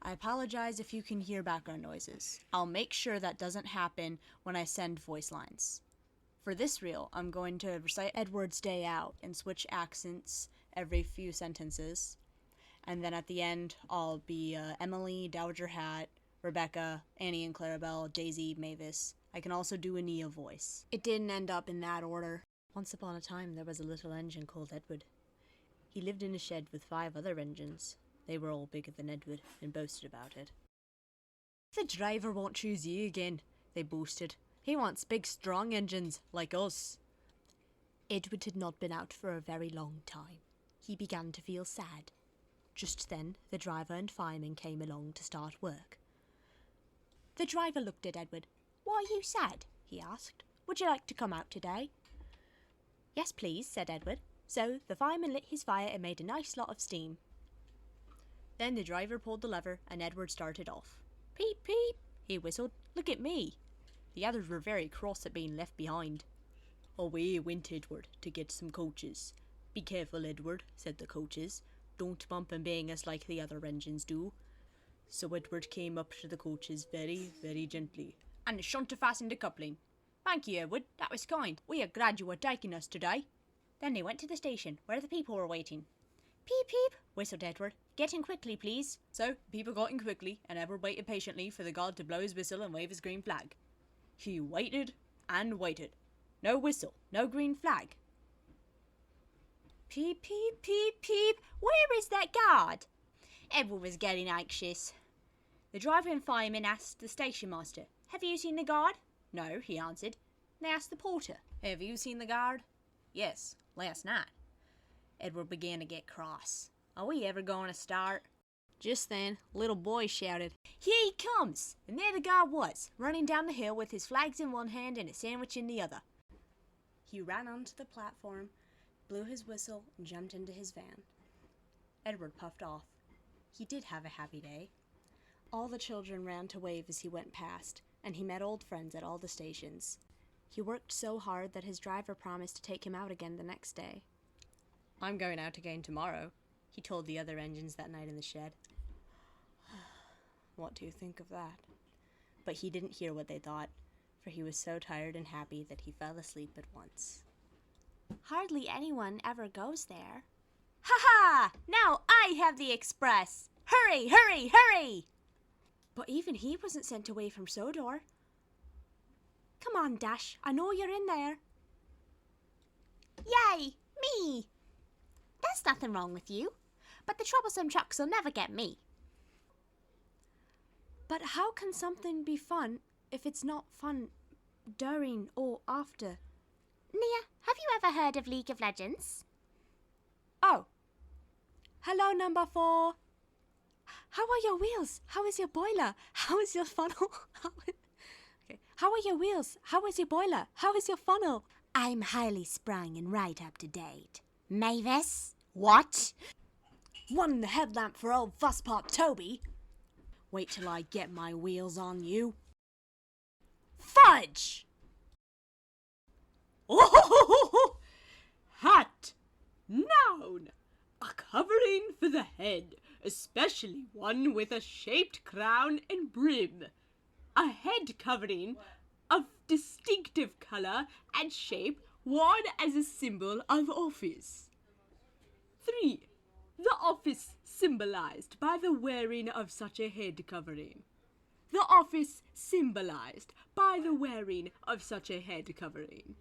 I apologize if you can hear background noises. I'll make sure that doesn't happen when I send voice lines. For this reel, I'm going to recite Edward's Day Out and switch accents every few sentences. And then at the end, I'll be Emily, Dowager Hat, Rebecca, Annie and Clarabelle, Daisy, Mavis. I can also do a Nia voice. It didn't end up in that order. Once upon a time, there was a little engine called Edward. He lived in a shed with 5 other engines. They were all bigger than Edward and boasted about it. The driver won't choose you again, they boasted. He wants big, strong engines like us. Edward had not been out for a very long time. He began to feel sad. Just then, the driver and fireman came along to start work. The driver looked at Edward. "Why are you sad?" he asked. "Would you like to come out today?" "Yes, please," said Edward. So the fireman lit his fire and made a nice lot of steam. Then the driver pulled the lever and Edward started off. "Peep, peep," he whistled. "Look at me." The others were very cross at being left behind. Away went Edward to get some coaches. "Be careful, Edward," said the coaches. "Don't bump and bang us like the other engines do." So Edward came up to the coaches very, very gently. "And the shunter fastened the coupling." "Thank you, Edward. That was kind. We are glad you were taking us today." Then they went to the station, where the people were waiting. "Peep, peep," whistled Edward. "Get in quickly, please." So people got in quickly, and Edward waited patiently for the guard to blow his whistle and wave his green flag. He waited and waited. No whistle, no green flag. "Peep, peep, peep, peep. Where is that guard?" Edward was getting anxious. The driver and fireman asked the station master, "Have you seen the guard?" "No," he answered. They asked the porter, "Have you seen the guard?" "Yes, last night." Edward began to get cross. "Are we ever going to start?" Just then, a little boy shouted, "Here he comes!" And there the guard was, running down the hill with his flags in one hand and a sandwich in the other. He ran onto the platform, blew his whistle, and jumped into his van. Edward puffed off. He did have a happy day. All the children ran to wave as he went past, and he met old friends at all the stations. He worked so hard that his driver promised to take him out again the next day. "I'm going out again tomorrow," he told the other engines that night in the shed. What do you think of that? But he didn't hear what they thought, for he was so tired and happy that he fell asleep at once. Hardly anyone ever goes there. "Ha ha! Now I have the express! Hurry, hurry, hurry!" But even he wasn't sent away from Sodor. "Come on, Dash, I know you're in there." "Yay, me! There's nothing wrong with you, but the troublesome trucks will never get me." But how can something be fun if it's not fun during or after? Nia, have you ever heard of League of Legends? Oh. Hello, number 4. How are your wheels? How is your boiler? How is your funnel? How are your wheels? How is your boiler? How is your funnel? I'm highly sprung and right up to date. Mavis? What? One the headlamp for old Fusspot Toby. Wait till I get my wheels on you. Fudge! Oh, hat, noun, a covering for the head, especially one with a shaped crown and brim. A head covering of distinctive colour and shape worn as a symbol of office. 3. The office symbolized by the wearing of such a head covering. The office symbolized by the wearing of such a head covering.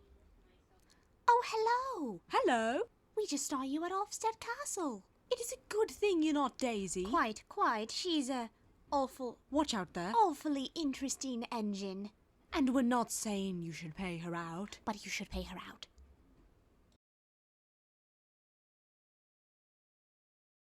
Oh, hello. Hello. We just saw you at Ulfstead Castle. It is a good thing you're not Daisy. Quite. She's a Watch out there. awfully interesting engine. And we're not saying you should pay her out. But you should pay her out.